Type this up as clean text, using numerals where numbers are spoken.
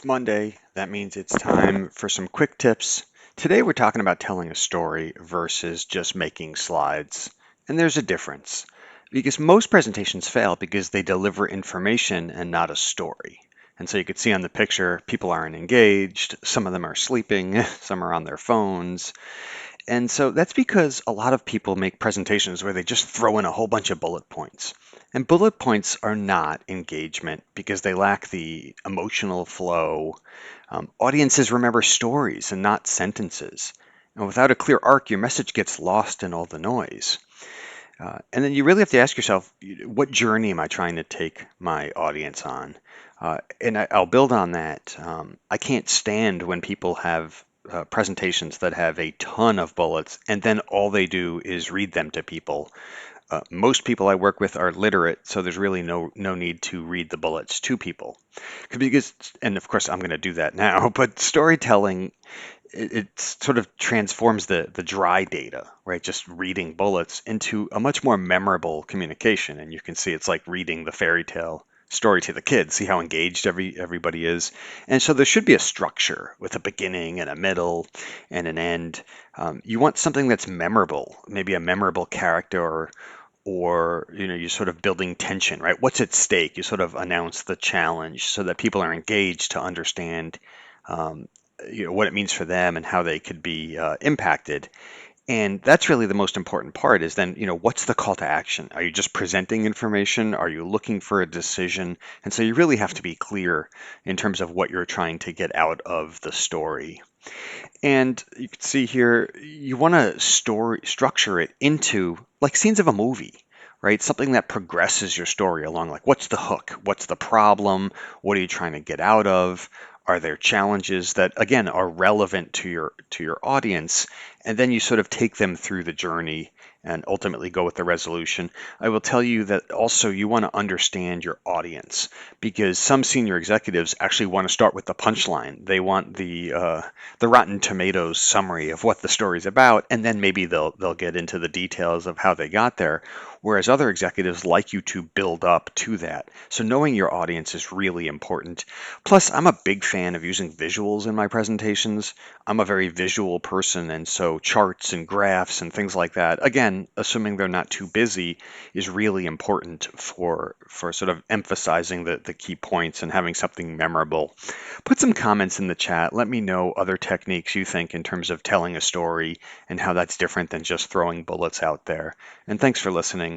It's Monday. That means it's time for some quick tips. Today we're talking about telling a story versus just making slides. And there's a difference because most presentations fail because they deliver information and not a story. And so you could see on the picture, people aren't engaged, some of them are sleeping, some are on their phones. And so that's because a lot of people make presentations where they just throw in a whole bunch of bullet points. And bullet points are not engagement because they lack the emotional flow. Audiences remember stories and not sentences. And without a clear arc, your message gets lost in all the noise. And then you really have to ask yourself, what journey am I trying to take my audience on? I'll build on that. I can't stand when people have presentations that have a ton of bullets and then all they do is read them to people. Most people I work with are literate, so there's really no need to read the bullets to people. Because, and of course, I'm going to do that now, but storytelling it sort of transforms the dry data, right? Just reading bullets into a much more memorable communication. And you can see it's like reading the fairy tale story to the kids. See how engaged everybody is. And so there should be a structure with a beginning and a middle and an end. You want something that's memorable, maybe a memorable character or you're sort of building tension, right? What's at stake? You sort of announce the challenge so that people are engaged to understand um, what it means for them and how they could be impacted. And that's really the most important part is then, what's the call to action? Are you just presenting information? Are you looking for a decision? And so you really have to be clear in terms of what you're trying to get out of the story. And you can see here, you want to structure it into like scenes of a movie, right? Something that progresses your story along. Like, what's the hook? What's the problem? What are you trying to get out of? Are there challenges that, again, are relevant to your audience? And then you sort of take them through the journey and ultimately go with the resolution. I will tell you that also you want to understand your audience because some senior executives actually want to start with the punchline. They want the Rotten Tomatoes summary of what the story's about, and then maybe they'll get into the details of how they got there. Whereas other executives like you to build up to that. So knowing your audience is really important. Plus, I'm a big fan of using visuals in my presentations. I'm a very visual person, and so charts and graphs and things like that, again, assuming they're not too busy, is really important for sort of emphasizing the key points and having something memorable. Put some comments in the chat. Let me know other techniques you think in terms of telling a story and how that's different than just throwing bullets out there. And thanks for listening.